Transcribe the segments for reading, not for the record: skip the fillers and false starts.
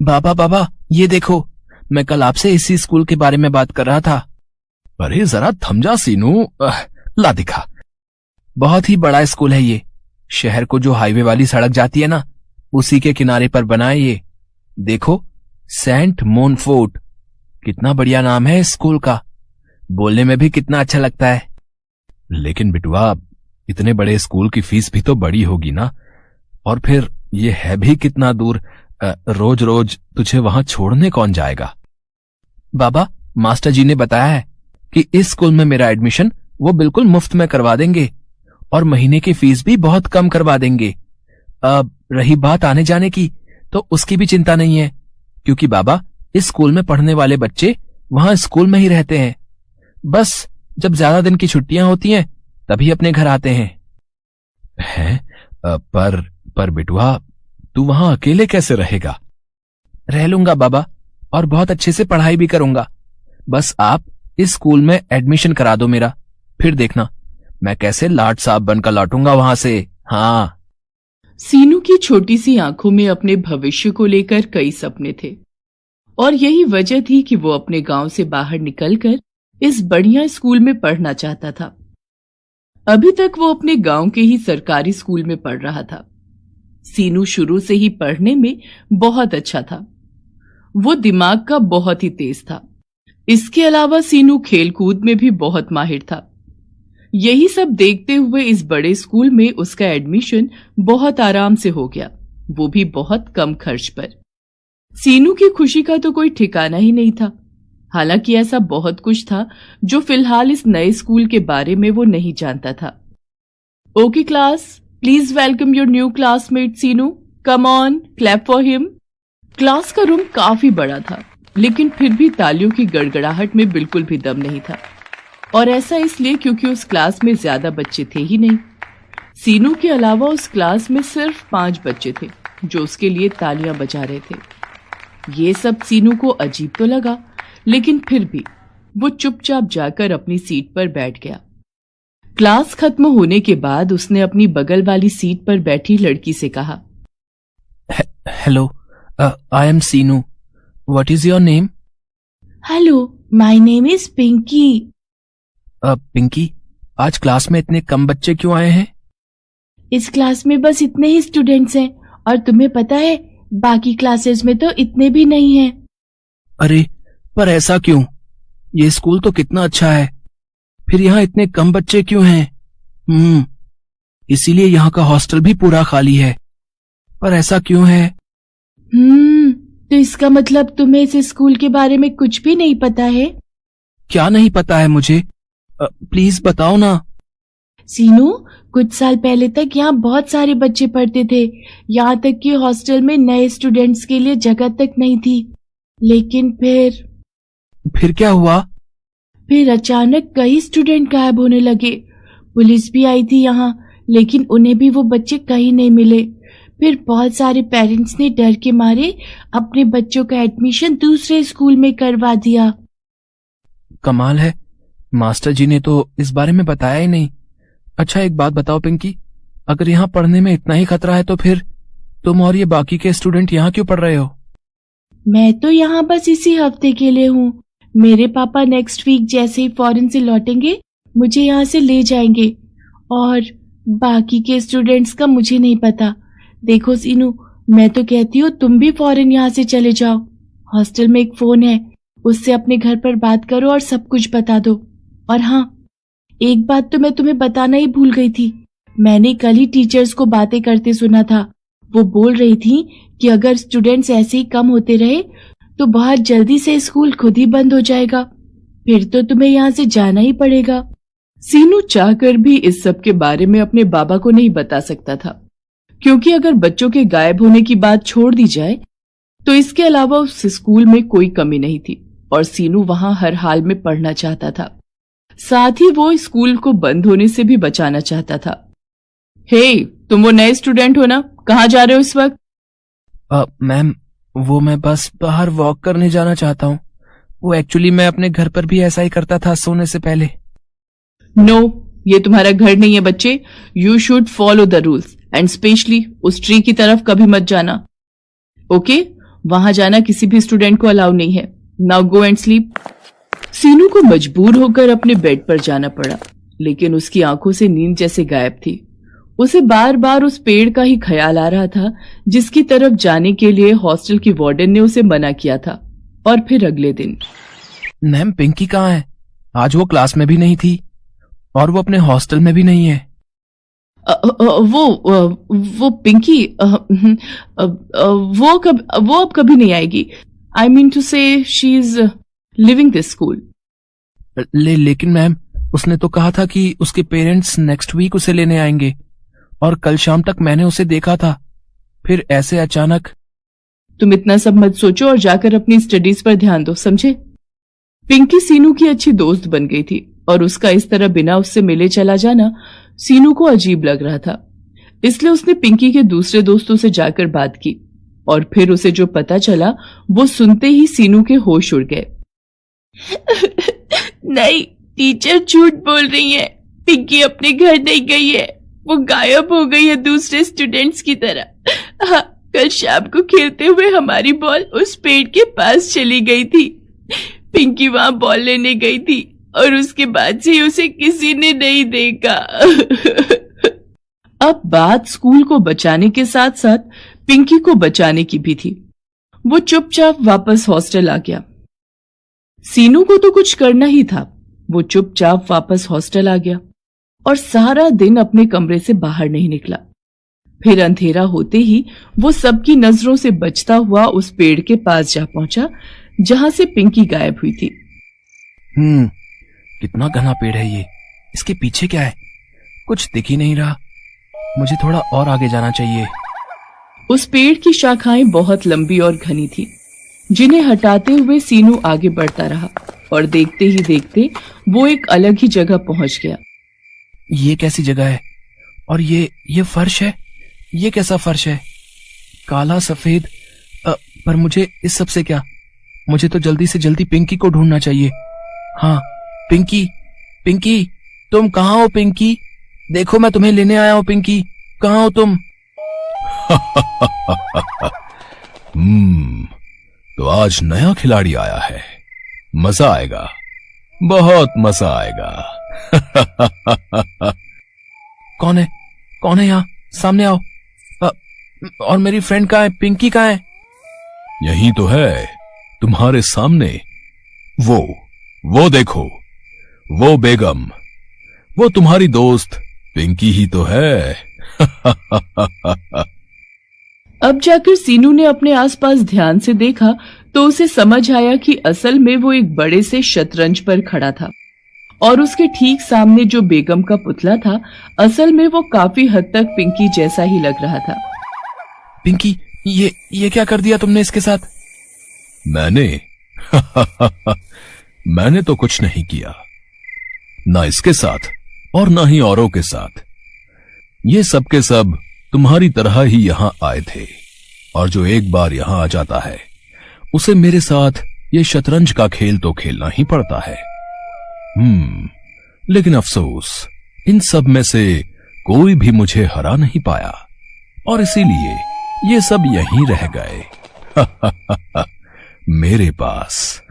बाबा बाबा, ये देखो, मैं कल आपसे इसी स्कूल के बारे में बात कर रहा था। अरे जरा थम जा सीनू, ला दिखा। बहुत ही बड़ा स्कूल है ये। शहर को जो हाईवे वाली सड़क जाती है ना, उसी के किनारे पर बना है ये। देखो, सेंट मोनफोर्ट। कितना बढ़िया नाम है इस स्कूल का। बोलने में भी कितना अच्छा लगता है। लेकिन बिटुआ, इतने बड़े स्कूल की फीस भी तो बड़ी होगी ना। और फिर ये है भी कितना दूर। रोज रोज तुझे वहां छोड़ने कौन जाएगा? बाबा, मास्टर जी ने बताया है कि इस स्कूल में मेरा एडमिशन वो बिल्कुल मुफ्त में करवा देंगे और महीने की फीस भी बहुत कम करवा देंगे। अब रही बात आने जाने की, तो उसकी भी चिंता नहीं है, क्योंकि बाबा, इस स्कूल में पढ़ने वाले बच्चे वहां स्कूल में ही रहते हैं। बस जब ज्यादा दिन की छुट्टियां होती हैं तभी अपने घर आते हैं। हैं? पर बिटुआ, तू वहां अकेले कैसे रहेगा? रह लूंगा बाबा, और बहुत अच्छे से पढ़ाई भी करूंगा। बस आप इस स्कूल में एडमिशन करा दो मेरा, फिर देखना मैं कैसे लाट साहब बनकर लौटूंगा वहां से। हाँ। सीनू की छोटी सी आंखों में अपने भविष्य को लेकर कई सपने थे, और यही वजह थी कि वो अपने गांव से बाहर निकलकर इस बढ़िया स्कूल में पढ़ना चाहता था। अभी तक वो अपने गांव के ही सरकारी स्कूल में पढ़ रहा था। सीनू शुरू से ही पढ़ने में बहुत अच्छा था। वो दिमाग का बहुत ही तेज था। इसके अलावा सीनू खेलकूद में भी बहुत माहिर था। यही सब देखते हुए इस बड़े स्कूल में उसका एडमिशन बहुत आराम से हो गया, वो भी बहुत कम खर्च पर। सीनू की खुशी का तो कोई ठिकाना ही नहीं था। हालांकि ऐसा बहुत कुछ था जो फिलहाल इस नए स्कूल के बारे में वो नहीं जानता था। Okay class, please welcome your new classmate Seenu. Come on, clap for him. Class का रूम काफी बड़ा था, लेकिन फिर भी तालियों की गड़गड़ाहट में बिल्कुल भी दम नहीं था। और ऐसा इसलिए क्योंकि उस क्लास में ज्यादा बच्चे थे ही नहीं। सीनू के अलावा उस क्लास में सिर्फ 5 बच्चे थे जो उसके लिए तालियां बजा रहे थे। ये सब सीनू को अजीब तो लगा, लेकिन फिर भी वो चुपचाप जाकर अपनी सीट पर बैठ गया। क्लास खत्म होने के बाद उसने अपनी बगल वाली सीट पर बैठी लड़की से कहा, hello, I am Seenu. What is your name? Hello, my name is Pinky. Pinky, आज क्लास में इतने कम बच्चे क्यों आए हैं? इस क्लास में बस इतने ही स्टूडेंट्स हैं, और तुम्हें पता है बाकी क्लासेस में तो इतने भी नहीं हैं। अरे, पर ऐसा क्यों? ये स्कूल तो कितना अच्छा है, फिर यहाँ इतने कम बच्चे क्यों हैं? इसीलिए यहाँ का हॉस्टल भी पूरा खाली है। पर ऐसा क्यों है? तो इसका मतलब तुम्हें इस स्कूल के बारे में कुछ भी नहीं पता है? क्या नहीं पता है मुझे? प्लीज बताओ ना। सीनू, कुछ साल पहले तक यहाँ बहुत सारे बच्चे पढ़ते थे, यहाँ तक कि हॉस्टल में नए स्टूडेंट्स के लिए जगह तक नहीं थी। लेकिन फिर क्या हुआ? फिर अचानक कई स्टूडेंट गायब होने लगे। पुलिस भी आई थी यहाँ, लेकिन उन्हें भी वो बच्चे कहीं नहीं मिले। फिर बहुत सारे पेरेंट्स ने डर के मारे अपने बच्चों का एडमिशन दूसरे स्कूल में करवा दिया। कमाल है, मास्टर जी ने तो इस बारे में बताया ही नहीं। अच्छा, एक बात बताओ पिंकी, अगर यहाँ पढ़ने में इतना ही खतरा है तो फिर तुम और ये बाकी के स्टूडेंट यहाँ क्यों पढ़ रहे हो? मैं तो यहाँ बस इसी हफ्ते के लिए हूँ। मेरे पापा नेक्स्ट वीक जैसे ही फॉरेन से लौटेंगे मुझे यहाँ से ले जाएंगे, और बाकी के स्टूडेंट्स का मुझे नहीं पता। देखो सीनू, मैं तो कहती हूँ तुम भी फॉरेन यहाँ से चले जाओ। हॉस्टल में एक फोन है, उससे अपने घर पर बात करो और सब कुछ बता दो। और हाँ, एक बात तो मैं तुम्हें बताना ही भूल गई थी। मैंने कल ही टीचर्स को बातें करते सुना था। वो बोल रही थी कि अगर स्टूडेंट्स ऐसे ही कम होते रहे तो बहुत जल्दी से स्कूल खुद ही बंद हो जाएगा। फिर तो तुम्हें यहाँ से जाना ही पड़ेगा। सीनू चाहकर भी इस सब के बारे में अपने बाबा को नहीं बता सकता था, क्योंकि अगर बच्चों के गायब होने की बात छोड़ दी जाए तो इसके अलावा उस स्कूल में कोई कमी नहीं थी, और सीनू वहां हर हाल में पढ़ना चाहता था। साथ ही वो स्कूल को बंद होने से भी बचाना चाहता था। हे, तुम वो नए स्टूडेंट हो ना, कहाँ जा रहे हो इस वक्त? मैम, वो मैं बस बाहर वॉक करने जाना चाहता हूँ। वो एक्चुअली मैं अपने घर पर भी ऐसा ही करता था सोने से पहले। नो, ये तुम्हारा घर नहीं है बच्चे। You should follow the rules, and specially उस ट्री की तरफ कभी मत जाना। ओके, वहां जाना किसी भी स्टूडेंट को अलाउ नहीं है। Now go and sleep. Seenu को मजबूर होकर अपने बेड पर जाना पड़ा, लेकिन उसकी आंखों से नींद जैसे गायब थी। उसे बार बार उस पेड़ का ही ख्याल आ रहा था जिसकी तरफ जाने के लिए हॉस्टल की वार्डन ने उसे मना किया था। और फिर अगले दिन मैम, पिंकी कहाँ है? आज वो क्लास में भी नहीं थी और वो अपने हॉस्टल में भी नहीं है। वो पिंकी वो अब कभी नहीं आएगी। आई मीन टू से she is living this school. लेकिन मैम, उसने तो कहा था कि उसके पेरेंट्स नेक्स्ट वीक उसे लेने आएंगे और कल शाम तक मैंने उसे देखा था। फिर ऐसे अचानक। तुम इतना सब मत सोचो और जाकर अपनी स्टडीज पर ध्यान दो, समझे? पिंकी सीनू की अच्छी दोस्त बन गई थी और उसका इस तरह बिना उससे मिले चला जाना सीनू को अजीब लग रहा था। इसलिए उसने पिंकी के दूसरे दोस्तों से जाकर बात की और फिर उसे जो पता चला वो सुनते ही सीनू के होश उड़ गए। नहीं, टीचर झूठ बोल रही है। पिंकी अपने घर नहीं गई है, वो गायब हो गई है दूसरे स्टूडेंट्स की तरह। हाँ, कल शाम को खेलते हुए हमारी बॉल उस पेड़ के पास चली गई थी। पिंकी वहां बॉल लेने गई थी और उसके बाद से उसे किसी ने नहीं देखा। अब बात स्कूल को बचाने के साथ साथ पिंकी को बचाने की भी थी। वो चुपचाप वापस हॉस्टल आ गया। सीनू को तो कुछ करना ही था। वो चुपचाप वापस हॉस्टल आ गया और सारा दिन अपने कमरे से बाहर नहीं निकला। फिर अंधेरा होते ही वो सबकी नजरों से बचता हुआ उस पेड़ के पास जा पहुंचा जहां से पिंकी गायब हुई थी। कितना घना पेड़ है ये। इसके पीछे क्या है? कुछ दिख ही नहीं रहा। मुझे थोड़ा और आगे जाना चाहिए। उस पेड़ की शाखाएं बहुत लंबी और घनी थी, जिन्हें हटाते हुए सीनू आगे बढ़ता रहा और देखते ही देखते वो एक अलग ही जगह पहुंच गया। ये कैसी जगह है? और ये फर्श है? ये कैसा फर्श है? काला सफेद। पर मुझे इस सब से क्या? मुझे तो जल्दी से जल्दी पिंकी को ढूंढना चाहिए। हाँ, पिंकी, पिंकी, तुम कहाँ हो? पिंकी, देखो मैं तुम्हें लेने आया हूँ। पिंकी, कहाँ हो तुम? तो आज नया खिलाड़ी आया है, मजा आएगा, बहुत मजा आएगा। कौन है? कौन है यहाँ? सामने आओ। और मेरी फ्रेंड कहाँ है? पिंकी कहाँ है? यही तो है, तुम्हारे सामने। वो देखो, वो बेगम, वो तुम्हारी दोस्त पिंकी ही तो है। अब जाकर सीनू ने अपने आसपास ध्यान से देखा तो उसे समझ आया कि असल में वो एक बड़े से शतरंज पर खड़ा था और उसके ठीक सामने जो बेगम का पुतला था, असल में वो काफी हद तक पिंकी जैसा ही लग रहा था। पिंकी, ये क्या कर दिया तुमने इसके साथ? मैंने तो कुछ नहीं किया, ना इसके साथ और ना ही औरों के साथ। ये सब के सब तुम्हारी तरह ही यहां आए थे, और जो एक बार यहां आ जाता है उसे मेरे साथ ये शतरंज का खेल तो खेलना ही पड़ता है। लेकिन अफसोस, इन सब में से कोई भी मुझे हरा नहीं पाया और इसीलिए ये सब यहीं रह गए। मेरे पास।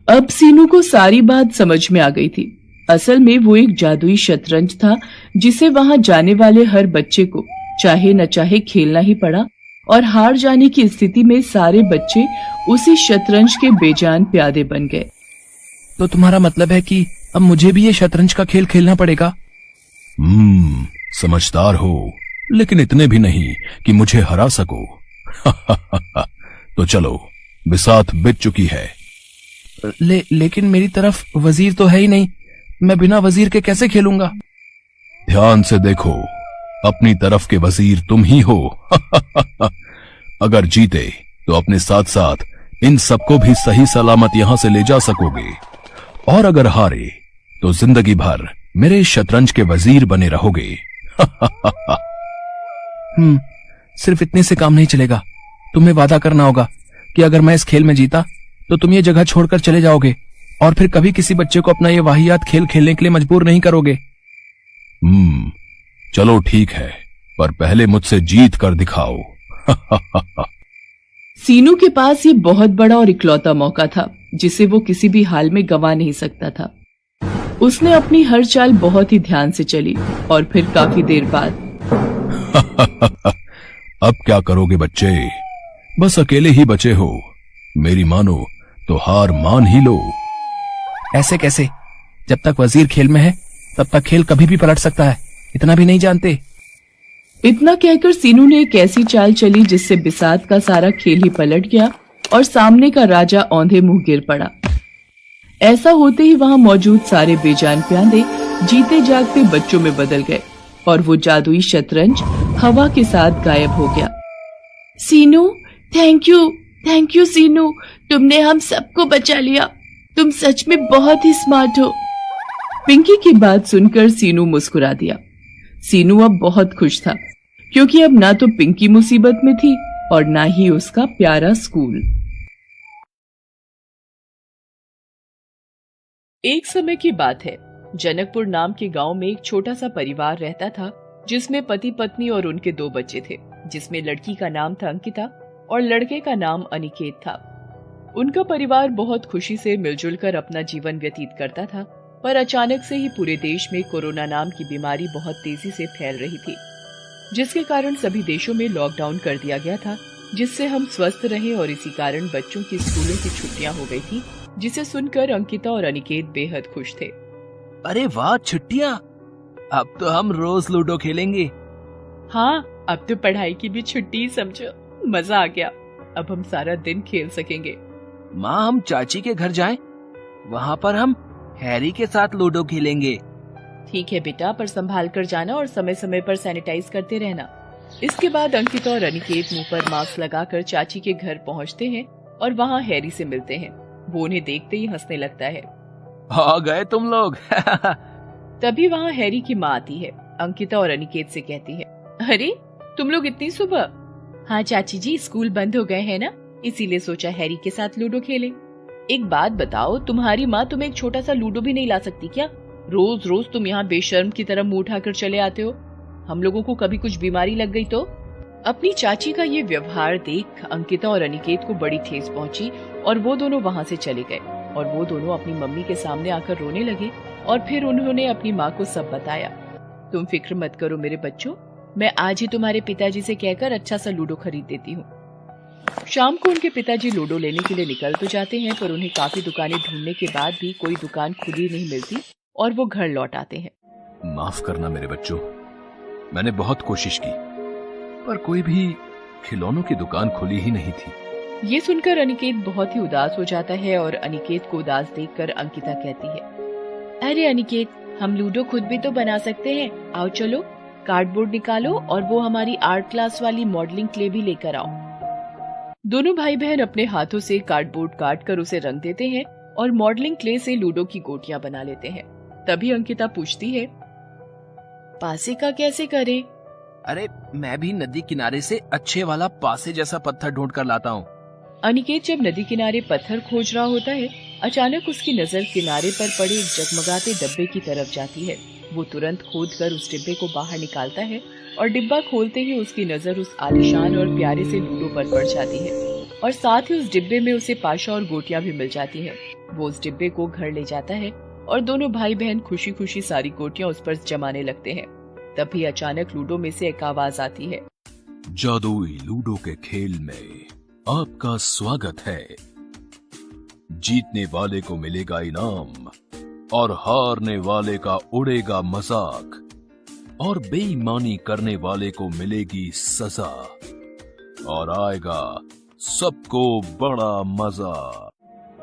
अब सीनू को सारी बात समझ में आ गई थी। असल में वो एक जादुई शतरंज था जिसे वहां जाने वाले हर बच्चे को चाहे न चाहे खेलना ही पड़ा, और हार जाने की स्थिति में सारे बच्चे उसी शतरंज के बेजान प्यादे बन गए। तो तुम्हारा मतलब है कि अब मुझे भी ये शतरंज का खेल खेलना पड़ेगा? समझदार हो, लेकिन इतने भी नहीं कि मुझे हरा सको। तो चलो, बिसात बीत चुकी है। लेकिन मेरी तरफ वजीर तो है ही नहीं। मैं बिना वजीर के कैसे खेलूंगा? ध्यान से देखो, अपनी तरफ के वजीर तुम ही हो। अगर जीते तो अपने साथ साथ इन सबको भी सही सलामत यहां से ले जा सकोगे, और अगर हारे तो जिंदगी भर मेरे शतरंज के वजीर बने रहोगे। सिर्फ इतने से काम नहीं चलेगा। तुम्हें वादा करना होगा कि अगर मैं इस खेल में जीता तो तुम ये जगह छोड़कर चले जाओगे और फिर कभी किसी बच्चे को अपना ये वाहियात खेल खेलने के लिए मजबूर नहीं करोगे। चलो ठीक है, पर पहले मुझसे जीत कर दिखाओ। सीनू के पास ये बहुत बड़ा और इकलौता मौका था जिसे वो किसी भी हाल में गंवा नहीं सकता था। उसने अपनी हर चाल बहुत ही ध्यान से चली और फिर काफी देर बाद अब क्या करोगे बच्चे? बस अकेले ही बचे हो। मेरी मानो तो हार मान ही लो। ऐसे कैसे? जब तक वजीर खेल में है तब तक खेल कभी भी पलट सकता है, इतना भी नहीं जानते? इतना कहकर सीनू ने एक ऐसी चाल चली जिससे बिसात का सारा खेल ही पलट गया और सामने का राजा औंधे मुंह गिर पड़ा। ऐसा होते ही वहां मौजूद सारे बेजान प्यादे जीते जागते बच्चों में बदल गए और वो जादुई शतरंज हवा के साथ गायब हो गया। सीनू, थैंक यू सीनू, तुमने हम सबको बचा लिया। तुम सच में बहुत ही स्मार्ट हो। पिंकी की बात सुनकर सीनू मुस्कुरा दिया। सीनू अब बहुत खुश था क्योंकि अब ना तो पिंकी मुसीबत में थी और ना ही उसका प्यारा स्कूल। एक समय की बात है। जनकपुर नाम के गांव में एक छोटा सा परिवार रहता था जिसमें पति पत्नी और उनके 2 बच्चे थे, जिसमें लड़की का नाम था अंकिता और लड़के का नाम अनिकेत था। उनका परिवार बहुत खुशी से मिलजुल कर अपना जीवन व्यतीत करता था, पर अचानक से ही पूरे देश में कोरोना नाम की बीमारी बहुत तेजी से फैल रही थी, जिसके कारण सभी देशों में लॉकडाउन कर दिया गया था, जिससे हम स्वस्थ रहे और इसी कारण बच्चों की स्कूलों की छुट्टियां हो गई थी, जिसे सुनकर अंकिता और अनिकेत बेहद खुश थे। अरे वाह, छुट्टियां! अब तो हम रोज लूडो खेलेंगे। हाँ, अब तो पढ़ाई की भी छुट्टी समझो, मजा आ गया। अब हम सारा दिन खेल सकेंगे। माँ, हम चाची के घर जाएं? वहाँ पर हम हैरी के साथ लूडो खेलेंगे। ठीक है बेटा, पर संभाल कर जाना और समय समय पर सैनिटाइज करते रहना। इसके बाद अंकिता और अनिकेत मुंह पर मास्क लगाकर चाची के घर पहुँचते हैं और वहाँ हैरी से मिलते हैं। वो उन्हें देखते ही हंसने लगता है। आ गए तुम लोग। तभी वहाँ हैरी की माँ आती है। अंकिता और अनिकेत से कहती है, अरे तुम लोग इतनी सुबह? हाँ चाची जी, स्कूल बंद हो गए हैं ना, इसीलिए सोचा हैरी के साथ लूडो खेलें। एक बात बताओ, तुम्हारी माँ तुम्हें एक छोटा सा लूडो भी नहीं ला सकती क्या? रोज रोज तुम यहाँ बेशर्म की तरह मुंह उठाकर चले आते हो। हम लोगों को कभी कुछ बीमारी लग गई तो? अपनी चाची का ये व्यवहार देख अंकिता और अनिकेत को बड़ी ठेस पहुंची और वो दोनों वहाँ से चले गए और वो दोनों अपनी मम्मी के सामने आकर रोने लगे और फिर उन्होंने अपनी माँ को सब बताया। तुम फिक्र मत करो मेरे बच्चों, मैं आज ही तुम्हारे पिताजी से कहकर अच्छा सा लूडो खरीद देती हूँ। शाम को उनके पिताजी लूडो लेने के लिए निकल तो जाते हैं, पर उन्हें काफी दुकानें ढूंढने के बाद भी कोई दुकान खुली नहीं मिलती और वो घर लौट आते हैं। माफ करना मेरे बच्चों, मैंने बहुत कोशिश की पर कोई भी खिलौनों की दुकान खुली ही नहीं थी। ये सुनकर अनिकेत बहुत ही उदास हो जाता है और अनिकेत को उदास देखकर अंकिता कहती है, अरे अनिकेत, हम लूडो खुद भी तो बना सकते हैं। आओ चलो, कार्डबोर्ड निकालो और वो हमारी आर्ट क्लास वाली मॉडलिंग क्ले भी लेकर आओ। दोनों भाई बहन अपने हाथों से कार्डबोर्ड काट कर उसे रंग देते हैं और मॉडलिंग क्ले से लूडो की गोटियां बना लेते हैं। तभी अंकिता पूछती है, पासे का कैसे करें? अरे मैं भी नदी किनारे से अच्छे वाला पासे जैसा पत्थर ढूंढ कर लाता हूँ। अनिकेत जब नदी किनारे पत्थर खोज रहा होता है, अचानक उसकी नजर किनारे पर पड़े एक जगमगाते डब्बे की तरफ जाती है। वो तुरंत खोदकर उस डिब्बे को बाहर निकालता है और डिब्बा खोलते ही उसकी नजर उस आलीशान और प्यारे से लूडो पर पड़ जाती है और साथ ही उस डिब्बे में उसे पाशा और गोटियां भी मिल जाती हैं। वो उस डिब्बे को घर ले जाता है और दोनों भाई बहन खुशी खुशी सारी गोटियां उस पर जमाने लगते हैं। तभी अचानक लूडो में से एक आवाज आती है, जादुई लूडो के खेल में आपका स्वागत है। जीतने वाले को मिलेगा इनाम और हारने वाले का उड़ेगा मजाक और बेईमानी करने वाले को मिलेगी सजा और आएगा सबको बड़ा मजा।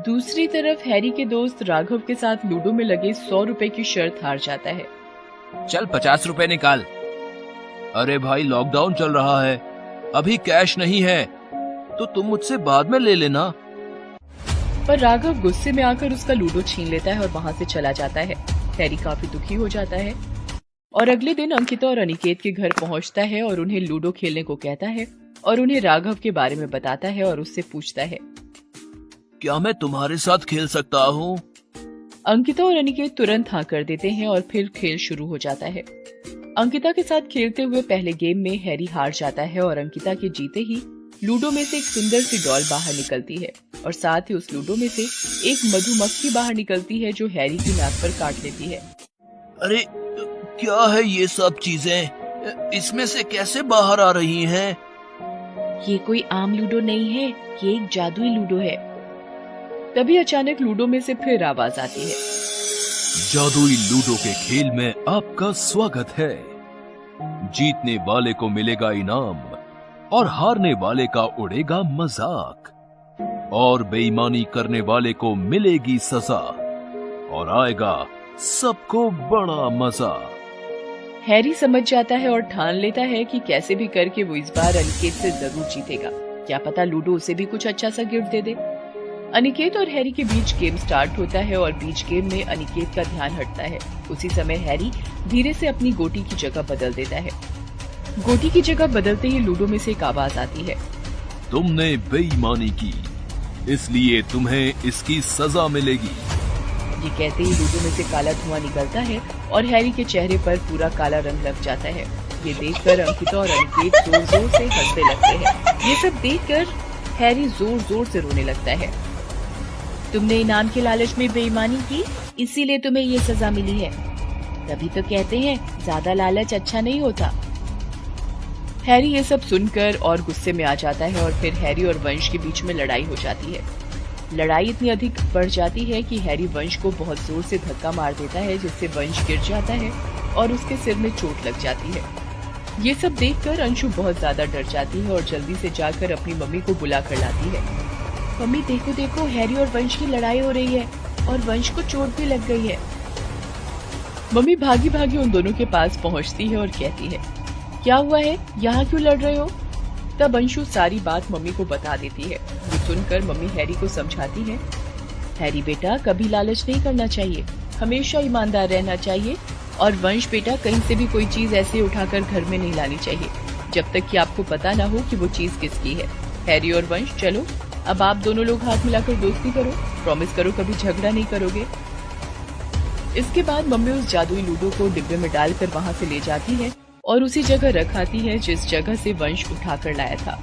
दूसरी तरफ हैरी के दोस्त राघव के साथ लूडो में लगे 100 रुपए की शर्त हार जाता है। चल 50 रुपए निकाल। अरे भाई, लॉकडाउन चल रहा है, अभी कैश नहीं है, तो तुम मुझसे बाद में ले लेना। पर राघव गुस्से में आकर उसका लूडो छीन लेता है और वहाँ से चला जाता है। हैरी काफी दुखी हो जाता है और अगले दिन अंकिता और अनिकेत के घर पहुँचता है और उन्हें लूडो खेलने को कहता है और उन्हें राघव के बारे में बताता है और उससे पूछता है, क्या मैं तुम्हारे साथ खेल सकता हूँ? अंकिता और अनिकेत तुरंत हाँ कर देते हैं और फिर खेल शुरू हो जाता है। अंकिता के साथ खेलते हुए पहले गेम में हैरी हार जाता है और अंकिता के जीते ही लूडो में से एक सुंदर सी डॉल बाहर निकलती है और साथ ही उस लूडो में से एक मधुमक्खी बाहर निकलती है जो हैरी की नाक पर काट लेती है। अरे क्या है ये सब चीजें? इसमें से कैसे बाहर आ रही हैं? ये कोई आम लूडो नहीं है, ये एक जादुई लूडो है। तभी अचानक लूडो में से फिर आवाज आती है। जादुई लूडो के खेल में आपका स्वागत है। जीतने वाले को मिलेगा इनाम और हारने वाले का उड़ेगा मजाक, और बेईमानी करने वाले को मिलेगी सजा और आएगा सबको बड़ा मजा। हैरी समझ जाता है और ठान लेता है कि कैसे भी करके वो इस बार अनिकेत से जरूर जीतेगा। क्या पता लूडो उसे भी कुछ अच्छा सा गिफ्ट दे दे। अनिकेत और हैरी के बीच गेम स्टार्ट होता है और बीच गेम में अनिकेत का ध्यान हटता है। उसी समय हैरी धीरे से अपनी गोटी की जगह बदल देता है। गोटी की जगह बदलते ही लूडो में से एक आवाज आती है। तुमने बेईमानी की, इसलिए तुम्हें इसकी सजा मिलेगी। ये कहते ही लूडो में से काला धुआं निकलता है और हैरी के चेहरे पर पूरा काला रंग लग जाता है। ये देखकर अंकिता और अनिकेत जोर जोर से हंसने लगते हैं। ये सब देखकर हैरी जोर जोर से रोने लगता है। तुमने इनाम के लालच में बेईमानी की, इसीलिए तुम्हें ये सजा मिली है। तभी तो कहते हैं ज्यादा लालच अच्छा नहीं होता। हैरी ये सब सुनकर और गुस्से में आ जाता है और फिर हैरी और वंश के बीच में लड़ाई हो जाती है। लड़ाई इतनी अधिक बढ़ जाती है कि हैरी वंश को बहुत जोर से धक्का मार देता है, जिससे वंश गिर जाता है और उसके सिर में चोट लग जाती है। ये सब देखकर अंशु बहुत ज्यादा डर जाती है और जल्दी से जाकर अपनी मम्मी को बुला कर लाती है। मम्मी देखो देखो, हैरी और वंश की लड़ाई हो रही है और वंश को चोट भी लग गई है। मम्मी भागी भागी उन दोनों के पास पहुंचती है और कहती है, क्या हुआ है, यहाँ क्यों लड़ रहे हो? तब अंशु सारी बात मम्मी को बता देती है। ये सुनकर मम्मी हैरी को समझाती है, हैरी बेटा कभी लालच नहीं करना चाहिए, हमेशा ईमानदार रहना चाहिए, और वंश बेटा कहीं से भी कोई चीज ऐसे उठाकर घर में नहीं लानी चाहिए जब तक कि आपको पता ना हो कि वो चीज किसकी है। हैरी और वंश चलो, अब आप दोनों लोग हाथ मिलाकर दोस्ती करो, प्रॉमिस करो कभी झगड़ा नहीं करोगे। इसके बाद मम्मी उस जादुई लूडो को डिब्बे में डालकर वहाँ से ले जाती है और उसी जगह रख आती है जिस जगह से वंश उठाकर लाया था।